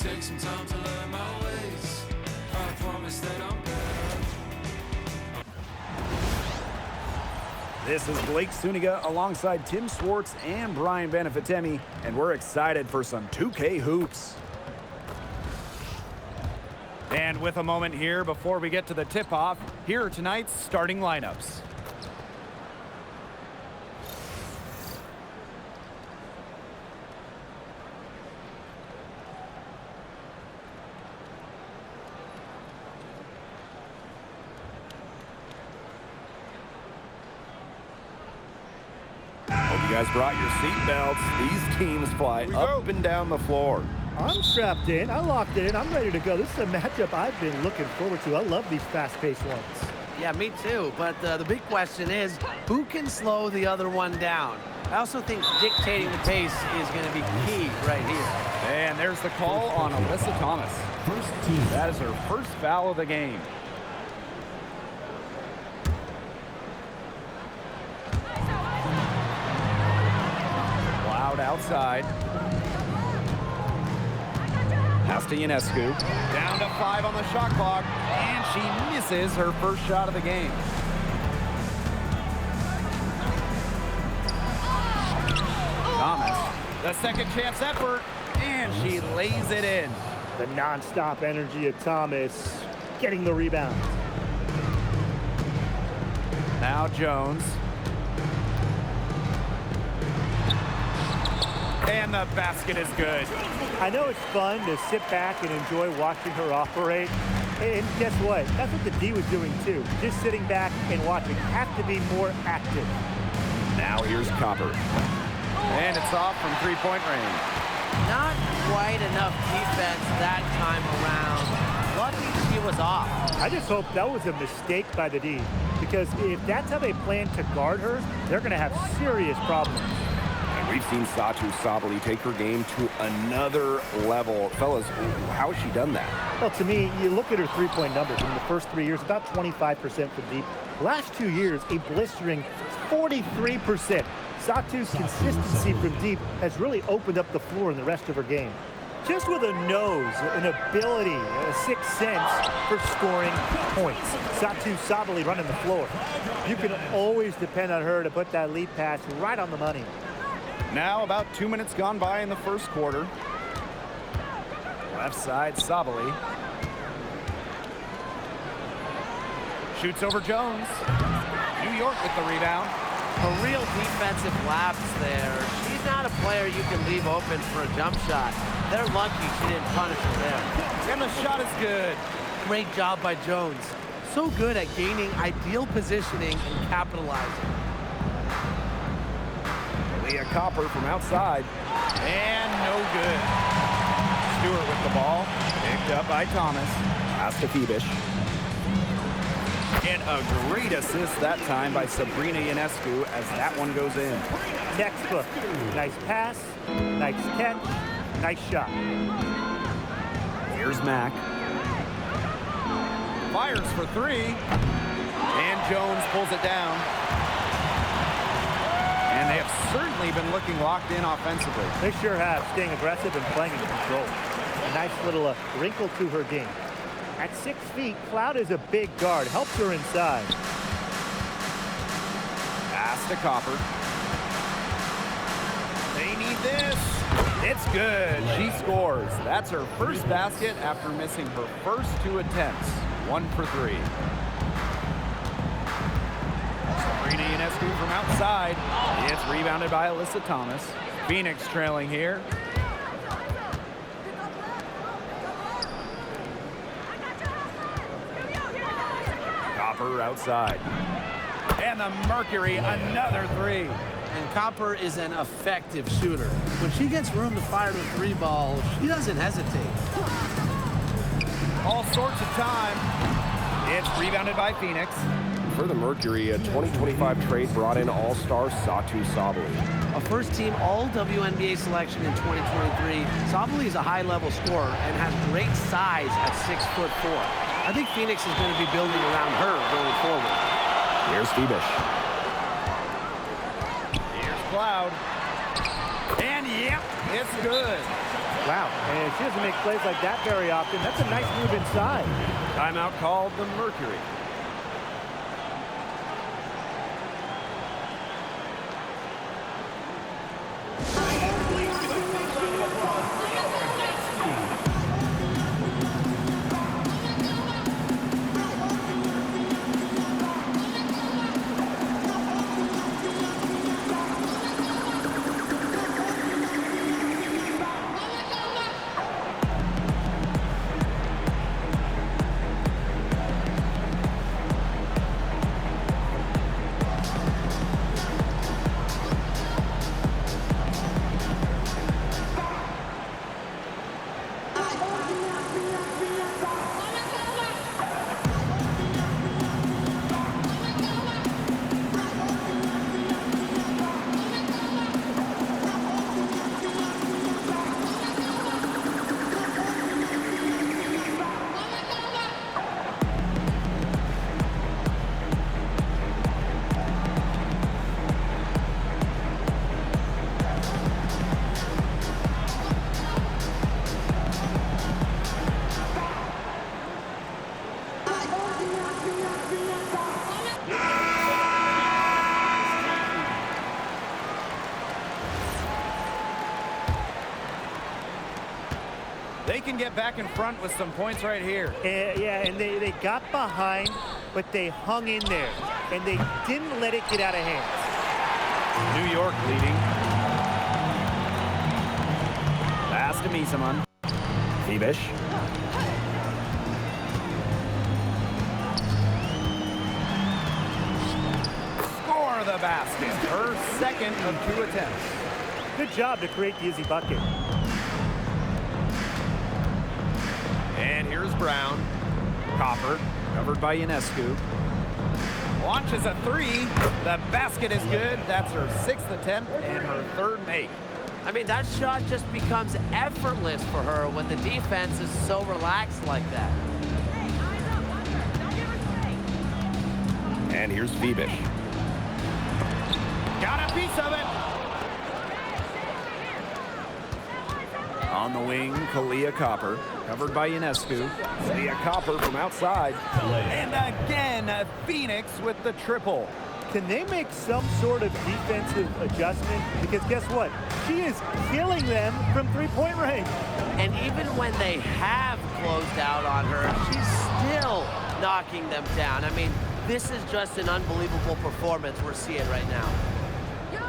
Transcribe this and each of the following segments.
take some time to learn my ways. I promise that I'm better. This is Blake Suniga alongside Tim Swartz and Brian Benefitemi, and we're excited for some 2K hoops. And with a moment here before we get to the tip-off, here are tonight's starting lineups. Hope you guys brought your seat belts. These teams fly up and down the floor. I'm strapped in. I locked it in. I'm ready to go. This is a matchup I've been looking forward to. I love these fast-paced ones. Yeah, me too. But the big question is, who can slow the other one down? I also think dictating the pace is going to be key right here. And there's the call on Alyssa Thomas. First team. That is her first foul of the game. Loud outside. Pass to Ionescu. Down to 5 on the shot clock. And she misses her first shot of the game. Thomas, the second chance effort. And she lays it in. The nonstop energy of Thomas getting the rebound. Now Jones. And the basket is good. I know it's fun to sit back and enjoy watching her operate. And guess what? That's what the D was doing too. Just sitting back and watching. Have to be more active. Now here's Copper. And it's off from three-point range. Not quite enough defense that time around. Lucky she was off. I just hope that was a mistake by the D. Because if that's how they plan to guard her, they're going to have serious problems. We've seen Satou Sabally take her game to another level. Fellas, how has she done that? Well, to me, you look at her three-point numbers in the first 3 years, about 25% from deep. Last 2 years, a blistering 43%. Satou's consistency from deep has really opened up the floor in the rest of her game. Just with a nose, an ability, a sixth sense for scoring points. Satou Sabally running the floor. You can always depend on her to put that lead pass right on the money. Now about 2 minutes gone by in the first quarter. Left side, Sabally. Shoots over Jones. New York with the rebound. A real defensive lapse there. She's not a player you can leave open for a jump shot. They're lucky she didn't punish her there. And the shot is good. Great job by Jones. So good at gaining ideal positioning and capitalizing. Leah Copper from outside. And no good. Stewart with the ball. Picked up by Thomas. Pass to Phoebish. And a great assist that time by Sabrina Ionescu as that one goes in. Textbook. Nice pass, nice catch, nice shot. Here's Mack. Fires for three. And Jones pulls it down. And they have certainly been looking locked in offensively. They sure have, staying aggressive and playing in control. A nice little wrinkle to her game. At 6 feet, Cloud is a big guard, helps her inside. Pass to Copper. They need this. It's good. She scores. That's her first basket after missing her first 2 attempts. 1 for 3. Sabrina Ionescu from outside. It's rebounded by Alyssa Thomas. Phoenix trailing here. Copper outside. And the Mercury, another 3. And Copper is an effective shooter. When she gets room to fire the 3 ball, she doesn't hesitate. All sorts of time. It's rebounded by Phoenix. For the Mercury, a 2025 trade brought in all-star Satou Sabally. A first-team all-WNBA selection in 2023, Sabally is a high-level scorer and has great size at 6'4". I think Phoenix is going to be building around her going forward. Here's Phoebish. Here's Cloud. And yep, it's good. Wow, and she doesn't make plays like that very often. That's a nice move inside. Timeout called the Mercury. They can get back in front with some points right here. And they got behind, but they hung in there, and they didn't let it get out of hand. New York leading. Pass to Misaman. Fibish. Score the basket. Her second of 2 attempts. Good job to create the easy bucket. And here's Brown. Copper, covered by Ionescu. Launches a 3. The basket is good. That's her 6th attempt and her 3rd make. I mean, that shot just becomes effortless for her when the defense is so relaxed like that. And here's Fibish. Got a piece of it. On the wing, Kalia Copper, covered by Ionescu. Kalia Copper from outside. And again, Phoenix with the triple. Can they make some sort of defensive adjustment? Because guess what? She is killing them from three-point range. And even when they have closed out on her, she's still knocking them down. I mean, this is just an unbelievable performance we're seeing right now.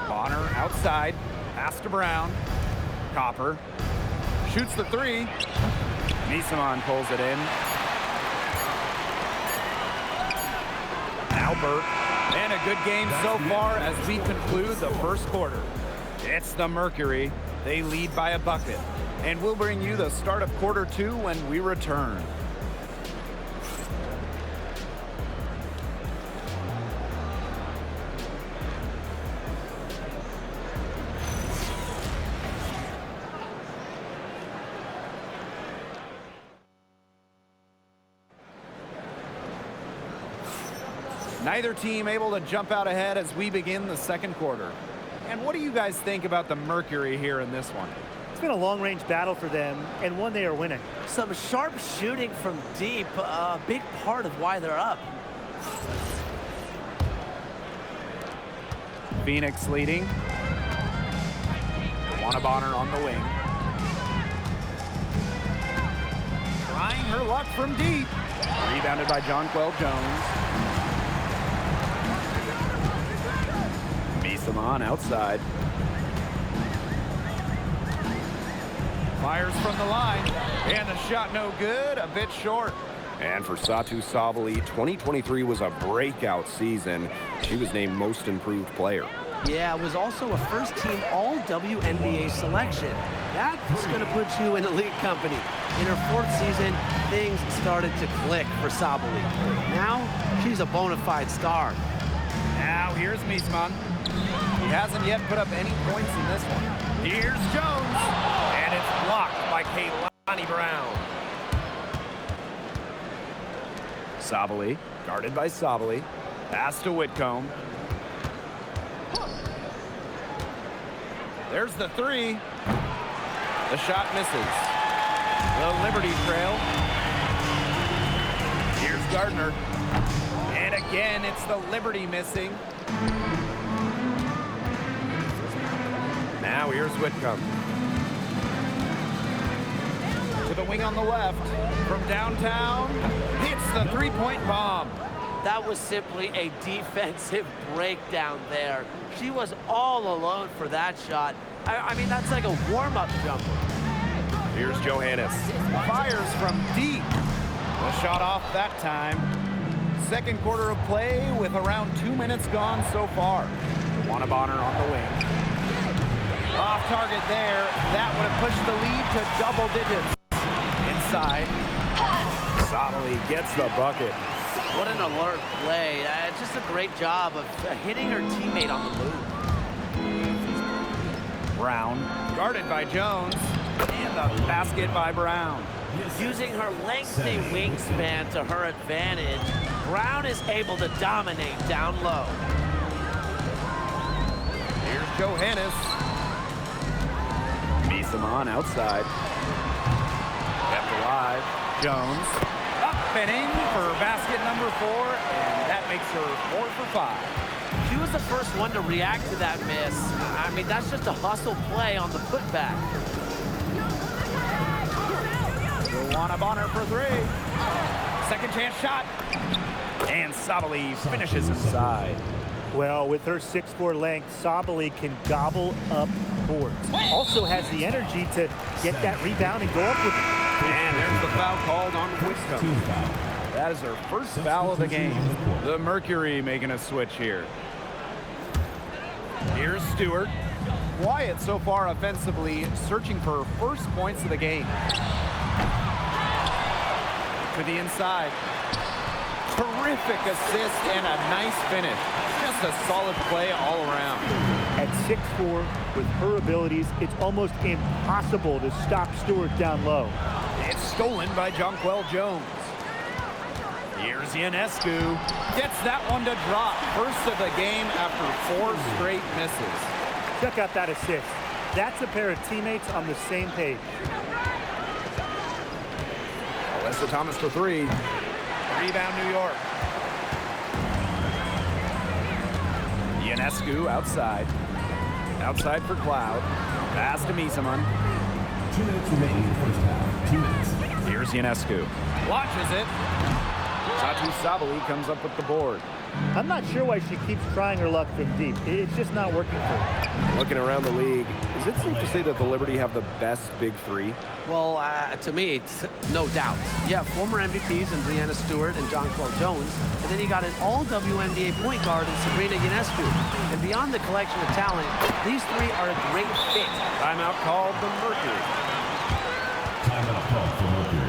Bonner outside, pass to Brown. Copper shoots the 3. Misaman pulls it in. Albert. And a good game so far as we conclude the first quarter. It's the Mercury. They lead by a bucket. And we'll bring you the start of quarter 2 when we return. Neither team able to jump out ahead as we begin the second quarter. And what do you guys think about the Mercury here in this one? It's been a long-range battle for them, and one they are winning. Some sharp shooting from deep, a big part of why they're up. Phoenix leading. Juana Bonner on the wing. Trying her luck from deep. Rebounded by Jonquel Jones. Misaman outside. Fires from the line. And the shot no good, a bit short. And for Satou Sabally, 2023 was a breakout season. She was named Most Improved Player. Yeah, it was also a first-team All-WNBA selection. That's going to put you in elite company. In her 4th season, things started to click for Sabally. Now, she's a bona fide star. Now here's Misaman. He hasn't yet put up any points in this one. Here's Jones. And it's blocked by Kaylani Brown. Sabally, guarded by Sabally. Pass to Whitcomb. There's the 3. The shot misses. The Liberty trail. Here's Gardner. And again, it's the Liberty missing. Now here's Whitcomb. To the wing on the left. From downtown, hits the three-point bomb. That was simply a defensive breakdown there. She was all alone for that shot. I mean, that's like a warm-up jumper. Here's Johannes. Fires from deep. The shot off that time. Second quarter of play with around 2 minutes gone so far. Wanabonner on the wing. Off target there. That would have pushed the lead to double digits. Inside. Sottily gets the bucket. What an alert play. Just a great job of hitting her teammate on the move. Brown, guarded by Jones, and the basket by Brown. Using her lengthy wingspan to her advantage, Brown is able to dominate down low. Here's Johannes. Misaman outside. Kept alive. Jones up and in for basket number 4, and that makes her 4 for 5. She was the first one to react to that miss. I mean, that's just a hustle play on the putback. Wanabonner for 3. Second chance shot. And Sabali finishes inside. Well, with her 6'4" length, Sabali can gobble up boards. Also has the energy to get that rebound and go up with it. And there's the foul called on Whitcomb. That is her first foul of the game. The Mercury making a switch here. Here's Stewart. Quiet so far offensively, searching for her first points of the game. To the inside. Terrific assist and a nice finish. Just a solid play all around. At 6'4", with her abilities, it's almost impossible to stop Stewart down low. It's stolen by Jonquel Jones. Here's Ionescu. Gets that one to drop. First of the game after 4 straight misses. Check out that assist. That's a pair of teammates on the same page. Alyssa Thomas for 3. Rebound New York. Ionescu outside. Outside for Cloud. Pass to Misaman. 2 minutes remaining in the first half. 2 minutes. Here's Ionescu. Launches it. Satu Sabali comes up with the board. I'm not sure why she keeps trying her luck from deep. It's just not working for her. Looking around the league, is it safe to say that the Liberty have the best big 3? Well, to me, it's no doubt. Yeah, former MVPs in Breanna Stewart and Jonquel Jones, and then you got an all-WNBA point guard in Sabrina Ionescu. And beyond the collection of talent, these 3 are a great fit. Timeout called the Mercury. Timeout called for Mercury.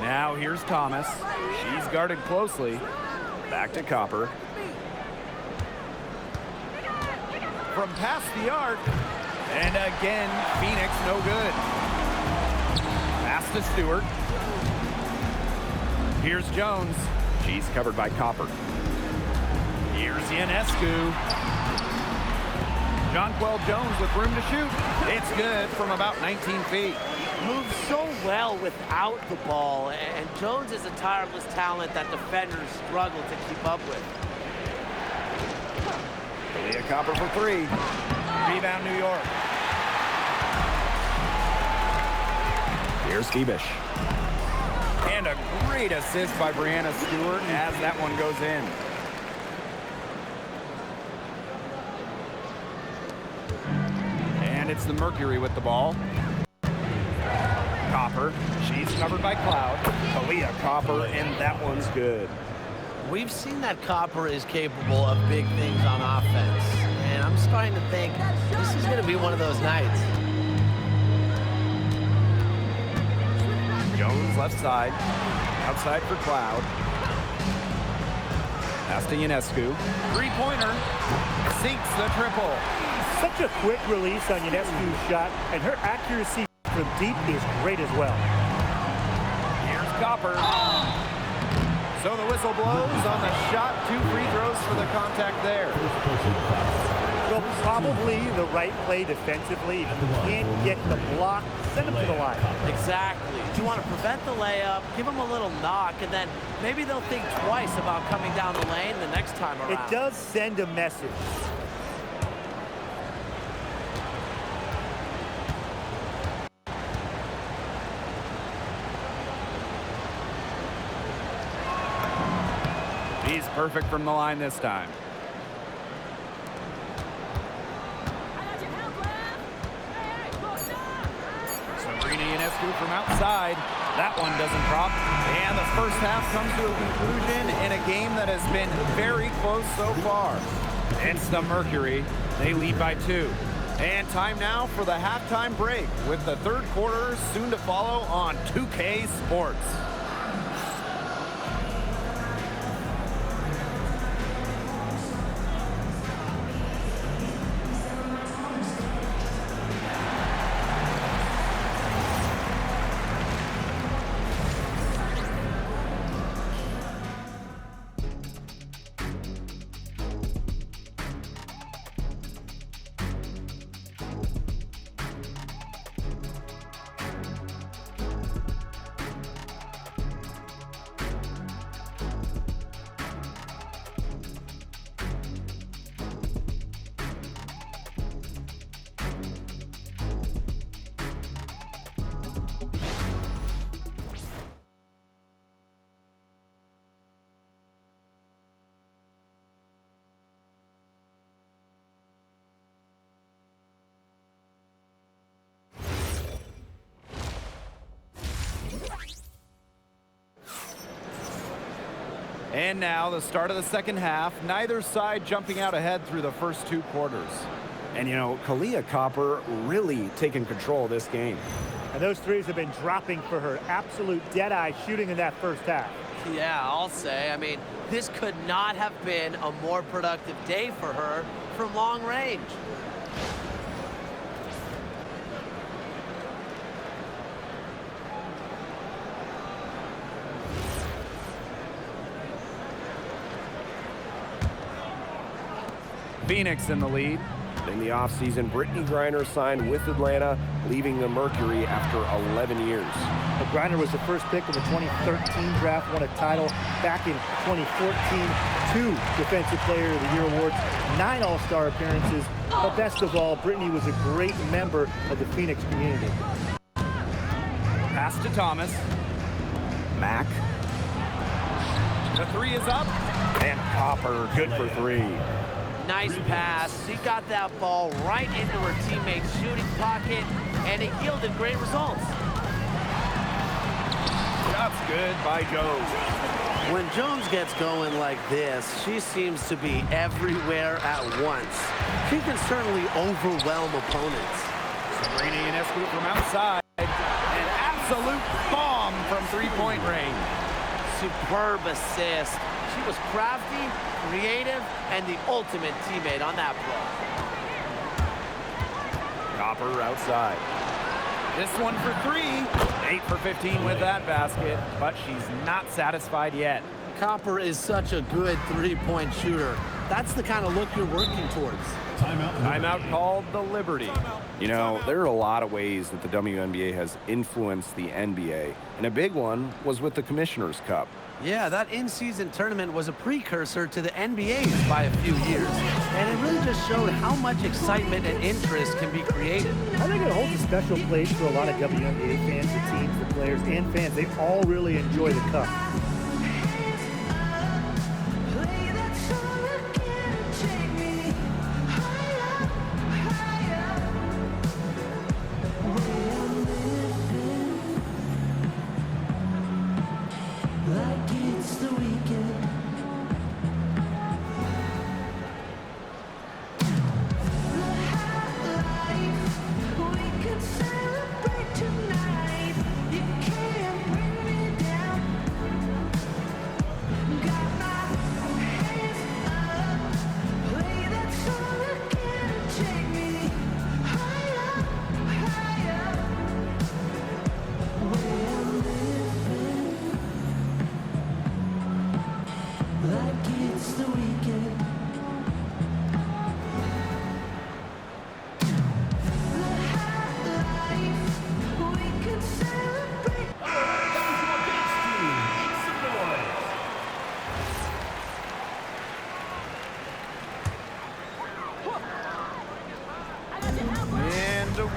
Now here's Thomas. She's guarded closely. Back to Copper. From past the arc. And again, Phoenix no good. Pass to Stewart. Here's Jones. She's covered by Copper. Here's Ionescu. Jonquel Jones with room to shoot. It's good from about 19 feet. Moves so well without the ball, and Jones is a tireless talent that defenders struggle to keep up with. Leah Copper for three. Rebound, New York. Here's Febish. And a great assist by Brianna Stewart as that one goes in. And it's the Mercury with the ball. Copper, she's covered by Cloud. Leah Copper, and that one's good. We've seen that Copper is capable of big things on offense, and I'm starting to think this is going to be one of those nights. Jones left side, outside for Cloud. Pass to Ionescu. Three-pointer, sinks the triple. Such a quick release on Ionescu's shot, and her accuracy from deep is great as well. Here's Copper. So the whistle blows on the shot. 2 free throws for the contact there. Well, probably the right play defensively. If you can't get the block, send them to the line. Exactly. You want to prevent the layup, give them a little knock, and then maybe they'll think twice about coming down the lane the next time around. It does send a message. He's perfect from the line this time. Sabrina Ionescu from outside. That one doesn't drop. And the first half comes to a conclusion in a game that has been very close so far. It's the Mercury. They lead by 2. And time now for the halftime break with the third quarter soon to follow on 2K Sports. And now the start of the second half. Neither side jumping out ahead through the first 2 quarters. And, you know, Leah Copper really taking control of this game. And those threes have been dropping for her. Absolute dead-eye shooting in that first half. Yeah, I'll say. I mean, this could not have been a more productive day for her from long range. Phoenix in the lead. In the offseason, Brittany Griner signed with Atlanta, leaving the Mercury after 11 years. Griner was the first pick in the 2013 draft, won a title back in 2014, 2 Defensive Player of the Year awards, 9 All-Star appearances, but best of all, Brittany was a great member of the Phoenix community. Pass to Thomas. Mack. The 3 is up. And Copper, good for 3. Nice pass. She got that ball right into her teammate's shooting pocket, and it yielded great results. That's good by Jones. When Jones gets going like this, she seems to be everywhere at once. She can certainly overwhelm opponents. Sabrina Ionescu from outside. An absolute bomb from 3-point range. Superb assist. She was crafty, creative, and the ultimate teammate on that play. Copper outside. This one for 3. 8 for 15 with that basket, but she's not satisfied yet. Copper is such a good three-point shooter. That's the kind of look you're working towards. Timeout called the Liberty. You know, there are a lot of ways that the WNBA has influenced the NBA, and a big one was with the Commissioner's Cup. Yeah, that in-season tournament was a precursor to the NBA's by a few years, and it really just showed how much excitement and interest can be created. I think it holds a special place for a lot of WNBA fans, the teams, the players, and fans. They all really enjoy the cup.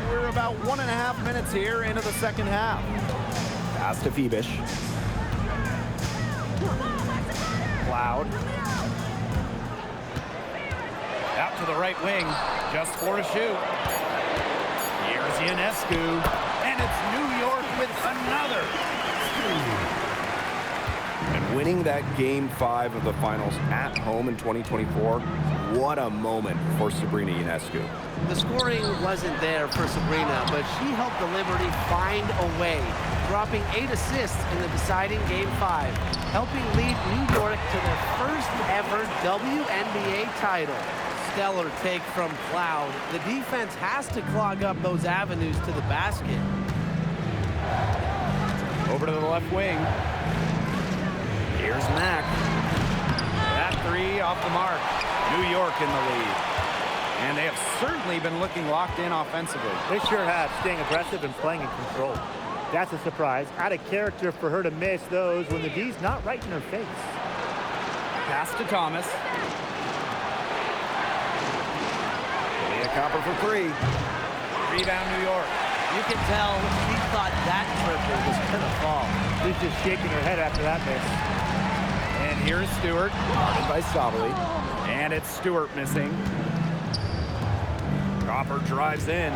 We're about 1.5 minutes here into the second half. Pass to Phoebish. Cloud. Out to the right wing, just for a shoot. Here's Ionescu, and it's New York with another. And winning that Game 5 of the finals at home in 2024, what a moment for Sabrina Ionescu. The scoring wasn't there for Sabrina, but she helped the Liberty find a way, dropping 8 assists in the deciding Game 5, helping lead New York to their first ever WNBA title. Stellar take from Cloud. The defense has to clog up those avenues to the basket. Over to the left wing. Here's Mack. That 3 off the mark. New York in the lead. And they have certainly been looking locked in offensively. They sure have, staying aggressive and playing in control. That's a surprise. Out of character for her to miss those when the D's not right in her face. Pass to Thomas. Leah Copper for 3. Rebound New York. You can tell she thought that triple was going to fall. She's just shaking her head after that miss. And here's Stewart. Guarded by Sabali. And it's Stewart missing. Copper drives in.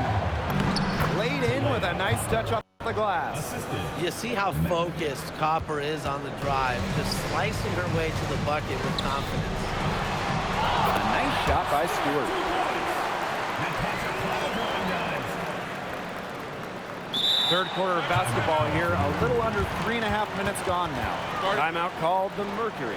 Laid in with a nice touch off the glass. You see how focused Copper is on the drive, just slicing her way to the bucket with confidence. A nice shot by Stewart. Third quarter of basketball here. A little under 3.5 minutes gone now. Timeout called the Mercury.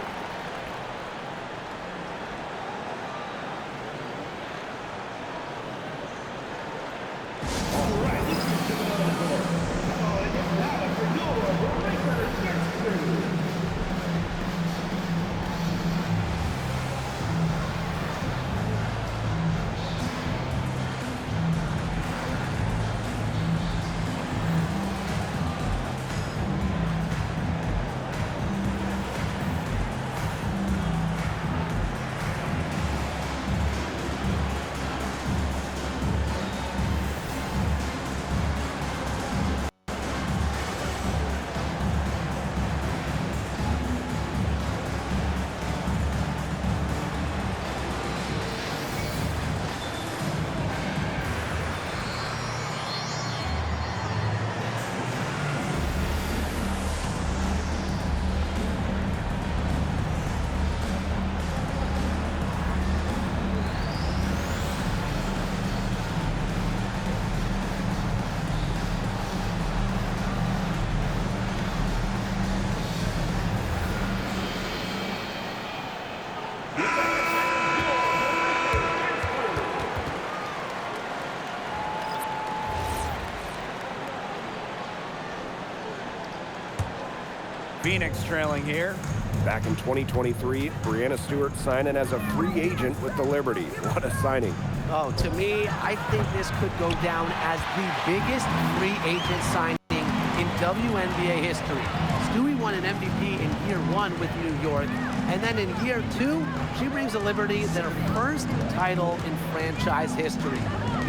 Phoenix trailing here. Back in 2023, Brianna Stewart signing as a free agent with the Liberty. What a signing. Oh, to me, I think this could go down as the biggest free agent signing in WNBA history. Stewie won an MVP in year 1 with New York, and then in year 2, she brings the Liberty their first title in franchise history.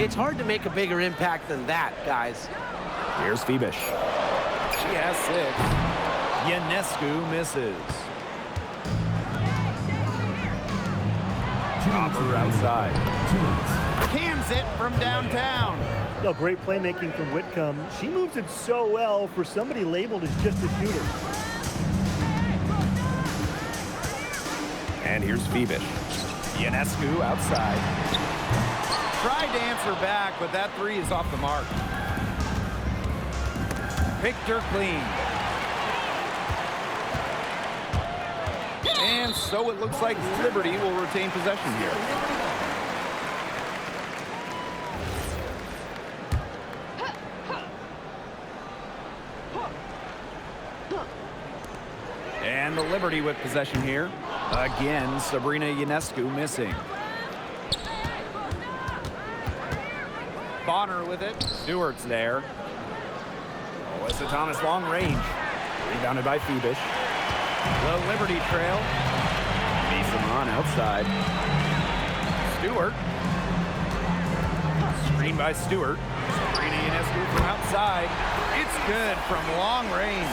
It's hard to make a bigger impact than that, guys. Here's Phoebish. She has 6. Ionescu misses. Copper outside. Cams it from downtown. No, great playmaking from Whitcomb. She moves it so well for somebody labeled as just a shooter. And here's Phoebish. Ionescu outside. Tried to answer back, but that 3 is off the mark. Picked her clean. And so it looks like Liberty will retain possession here. And the Liberty with possession here. Again, Sabrina Ionescu missing. Bonner with it. Stewart's there. Alyssa Thomas long range. Rebounded by Phoebish. The Liberty trail. Beesamon outside. Stewart. Screen by Stewart. Sabrina Ionescu from outside. It's good from long range.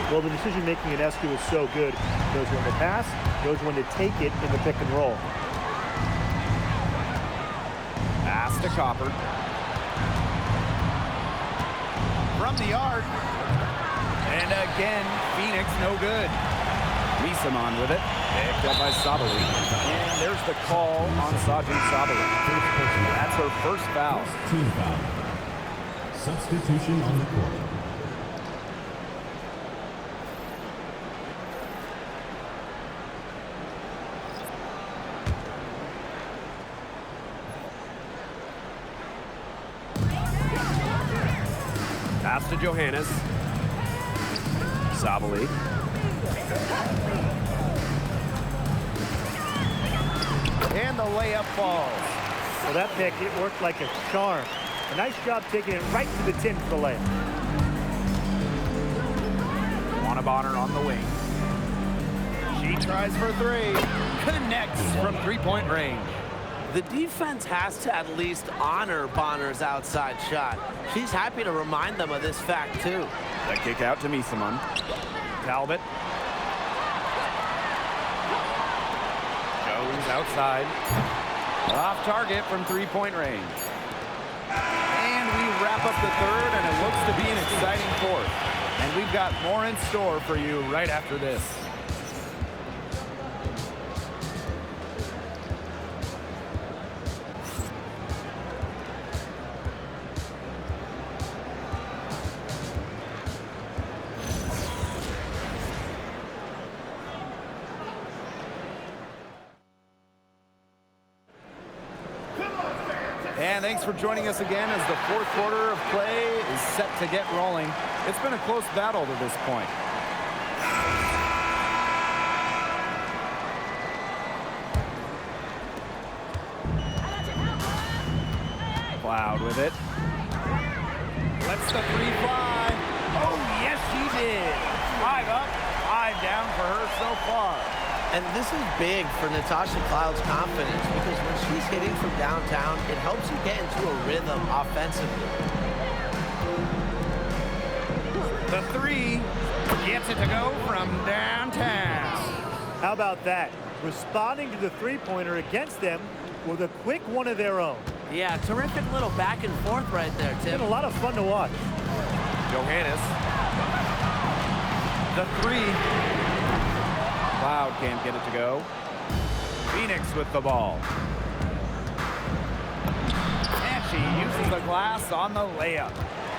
Well, the decision-making in Ionescu is so good. Knows when to pass, knows when to take it in the pick and roll. Pass to Copper. From the arc. And again, Phoenix no good. Beesamon with it. Picked up by Sabali. And there's the call on Sajid Sabali. That's her first foul. Team foul. Substitution on the court. Pass to Johannes. Sabali. And the layup falls. Well, that pick, it worked like a charm. A nice job taking it right to the tin for the layup. Juana Bonner on the wing. She tries for 3. Connects from three-point range. The defense has to at least honor Bonner's outside shot. She's happy to remind them of this fact, too. The kick out to Misamon. Talbot. Goes outside. Off target from three-point range. And we wrap up the third, and it looks to be an exciting fourth. And we've got more in store for you right after this. And thanks for joining us again as the fourth quarter of play is set to get rolling. It's been a close battle to this point. Cloud with it. Lets the 3 fly. Oh, yes, she did. 5 up, 5 down for her so far. And this is big for Natasha Cloud's confidence because when she's hitting from downtown, it helps you get into a rhythm offensively. The 3 gets it to go from downtown. How about that? Responding to the three-pointer against them with a quick one of their own. Yeah, terrific little back and forth right there, It's Tim. been a lot of fun to watch. Johannes. The 3. Cloud can't get it to go. Phoenix with the ball. And she uses the glass on the layup.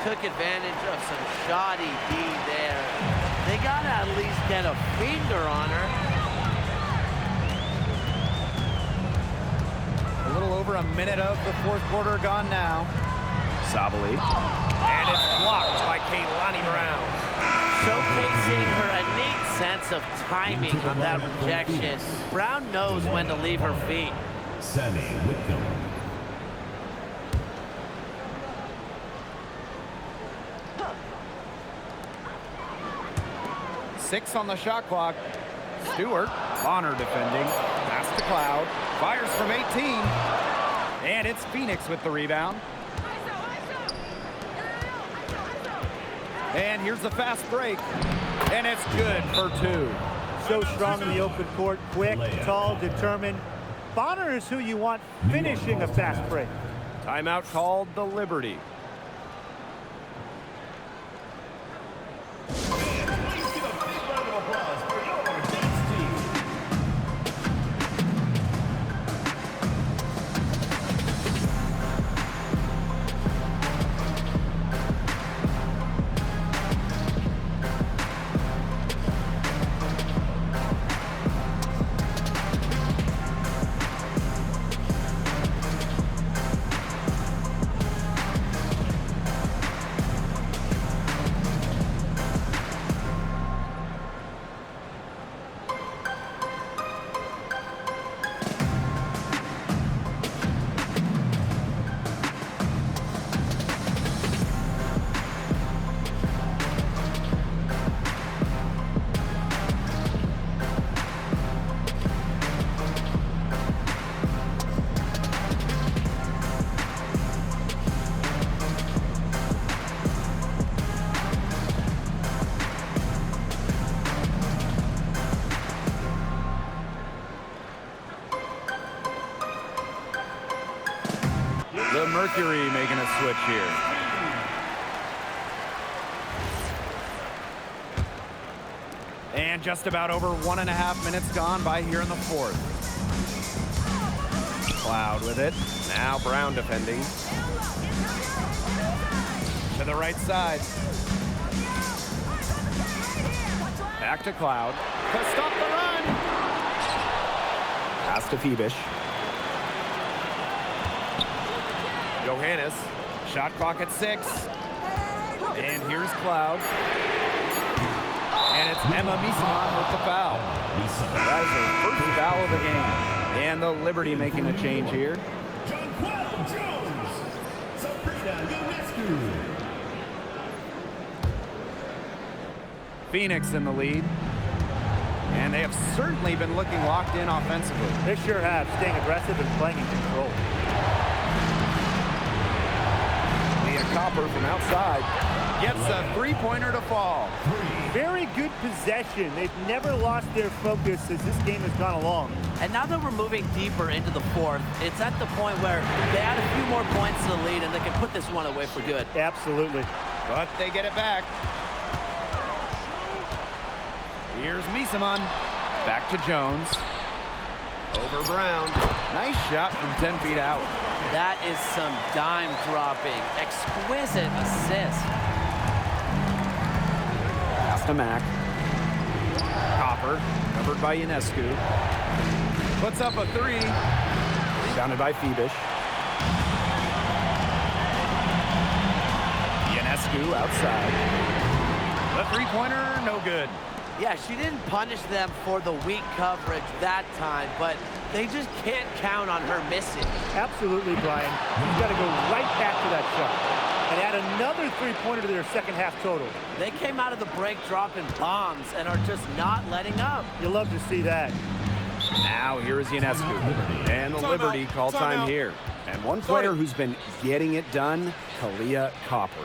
Took advantage of some shoddy D there. They got to at least get a finger on her. A little over a minute of the fourth quarter gone now. Sabali. And it's blocked by Kaylani Brown. Showcasing her innate defensive timing on that rejection. Brown knows when to leave her feet. Sammy Whitcomb. Six on the shot clock. Stewart, Bonner defending. Pass to Cloud. Fires from 18. And it's Phoenix with the rebound. And here's the fast break. And it's good for two. So strong in the open court, quick, tall, determined. Bonner is who you want finishing a fast break. Timeout called the Liberty. The Mercury making a switch here. And just about over 1.5 minutes gone by here in the fourth. Cloud with it. Now Brown defending. To the right side. Back to Cloud. To stop the run. Pass to Phoebus. Johannes. Shot clock at 6. And here's Cloud. And it's Emma Misamon with the foul. That is her first foul of the game. And the Liberty making a change here. Phoenix in the lead. And they have certainly been looking locked in offensively. They sure have, staying aggressive and playing in control. Leah Copper from outside gets a three-pointer to fall. Very good possession. They've never lost their focus as this game has gone along. And now that we're moving deeper into the fourth, it's at the point where they add a few more points to the lead and they can put this one away for good. Absolutely. But they get it back. Here's Misamon. Back to Jones. Over Brown. Nice shot from 10 feet out. That is some dime dropping. Exquisite assist. Pass to Mack. Copper, covered by Ionescu. Puts up a three. Rebounded by Phoebus. Ionescu outside. The three-pointer, no good. Yeah, she didn't punish them for the weak coverage that time, but they just can't count on her missing. Absolutely, Brian. You've got to go right back to that shot and add another three-pointer to their second half total. They came out of the break dropping bombs and are just not letting up. You love to see that. Now here is Ionescu. And the Liberty call time here. And one player who's been getting it done, Kalia Copper.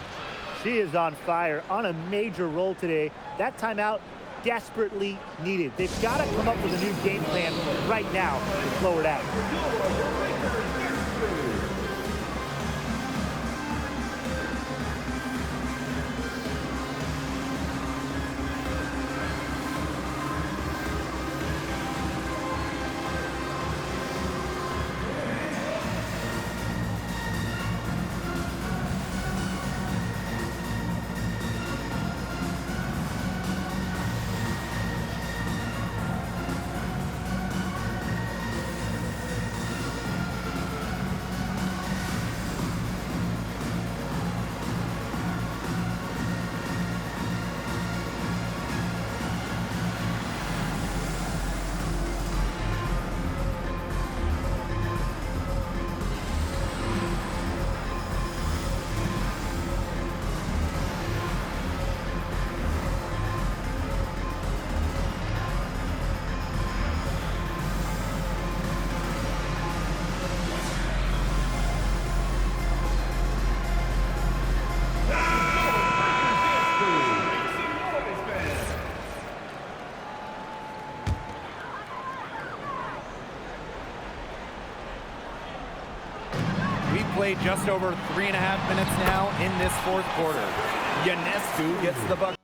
She is on fire, on a major roll today. That timeout desperately needed. They've got to come up with a new game plan right now to slow it out. played just over 3.5 minutes now in this fourth quarter. Ionescu gets the bucket.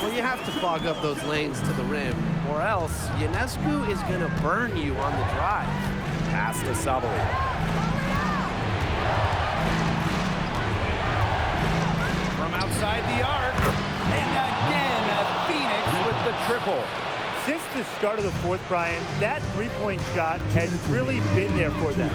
Well, you have to clog up those lanes to the rim, or else Ionescu is going to burn you on the drive. Pass to Sabali. From outside the arc, and again, Phoenix with the triple. Since the start of the fourth, Brian, that three-point shot has really been there for them.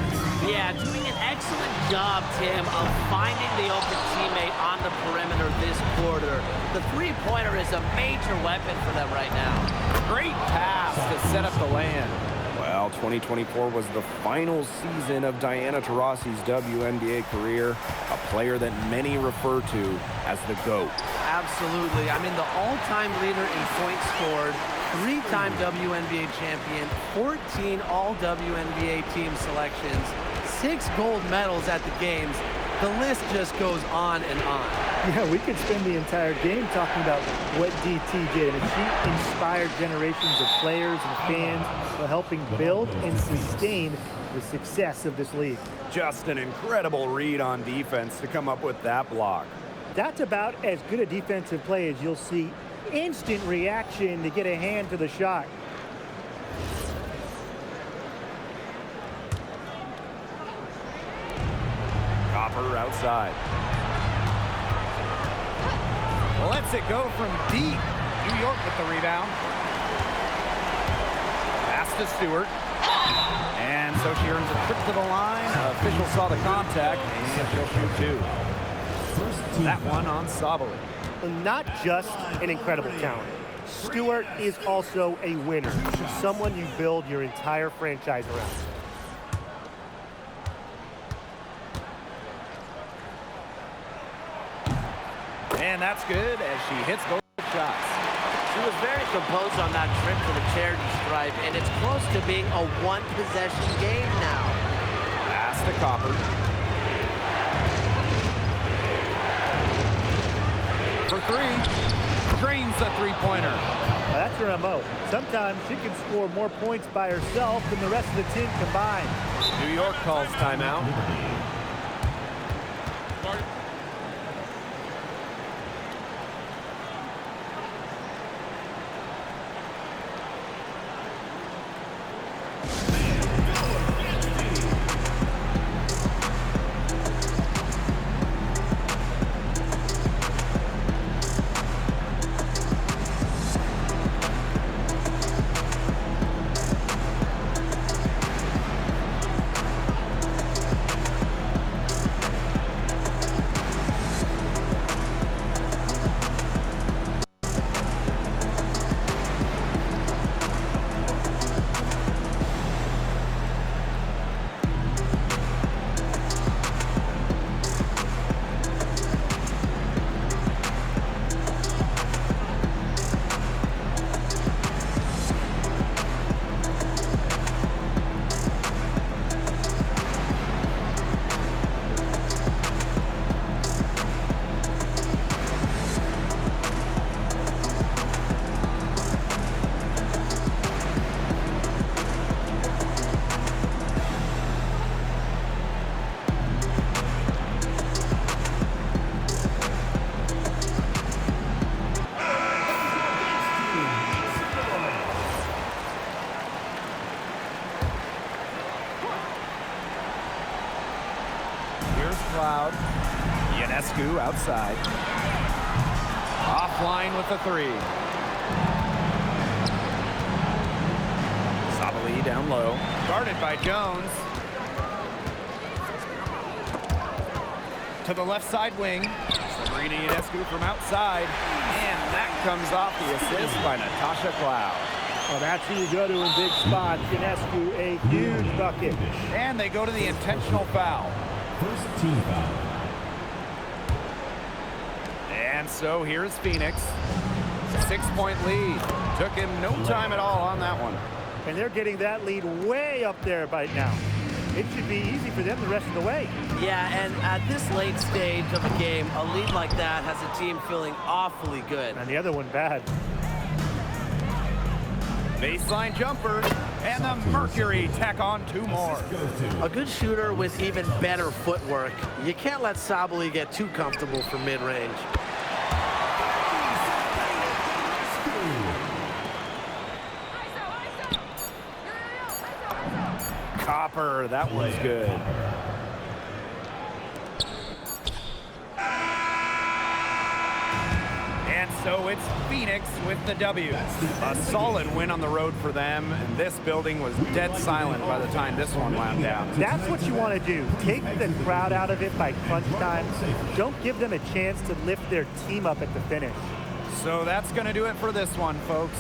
Yeah, doing an excellent job, Tim, of finding the open teammate on the perimeter this quarter. The three-pointer is a major weapon for them right now. Great pass to set up the land. Well, 2024 was the final season of Diana Taurasi's WNBA career, a player that many refer to as the GOAT. Absolutely. I mean, the all-time leader in points scored, 3-time WNBA champion, 14 all-WNBA team selections, 6 gold medals at the games. The list just goes on and on. Yeah, we could spend the entire game talking about what DT did. And she inspired generations of players and fans while helping build and sustain the success of this league. Just an incredible read on defense to come up with that block. That's about as good a defensive play as you'll see. Instant reaction to get a hand to the shot. Copper outside. Lets it go from deep. New York with the rebound. Pass to Stewart. And so she earns a trip to the line. Official saw the contact, and she'll shoot two. That one on Sabali. Not just an incredible talent. Stewart is also a winner. Someone you build your entire franchise around. And that's good as she hits both shots. She was very composed on that trip to the charity stripe, and it's close to being a one-possession game now. Pass to Copper. For three. Drains the three-pointer. Now that's her MO. Sometimes she can score more points by herself than the rest of the team combined. New York calls timeout. Ionescu outside. Offline with the three. Sabali down low. Guarded by Jones. To the left side wing. Sabrina Ionescu from outside. And that comes off the assist by Natasha Cloud. Well, that's who you go to in big spots. Ionescu, a huge bucket. And they go to the intentional foul. First team foul. And so here's Phoenix. 6-point lead. Took him no time at all on that one. And they're getting that lead way up there right now. It should be easy for them the rest of the way. Yeah, and at this late stage of a game, a lead like that has a team feeling awfully good. And the other one bad. Baseline jumper, and the Mercury tack on 2 more. A good shooter with even better footwork. You can't let Sabali get too comfortable for mid-range. Copper, that one's good. And so it's Phoenix with the W. A solid win on the road for them, and this building was dead silent by the time this one wound down. That's what you want to do. Take the crowd out of it by crunch time. Don't give them a chance to lift their team up at the finish. So that's going to do it for this one, folks.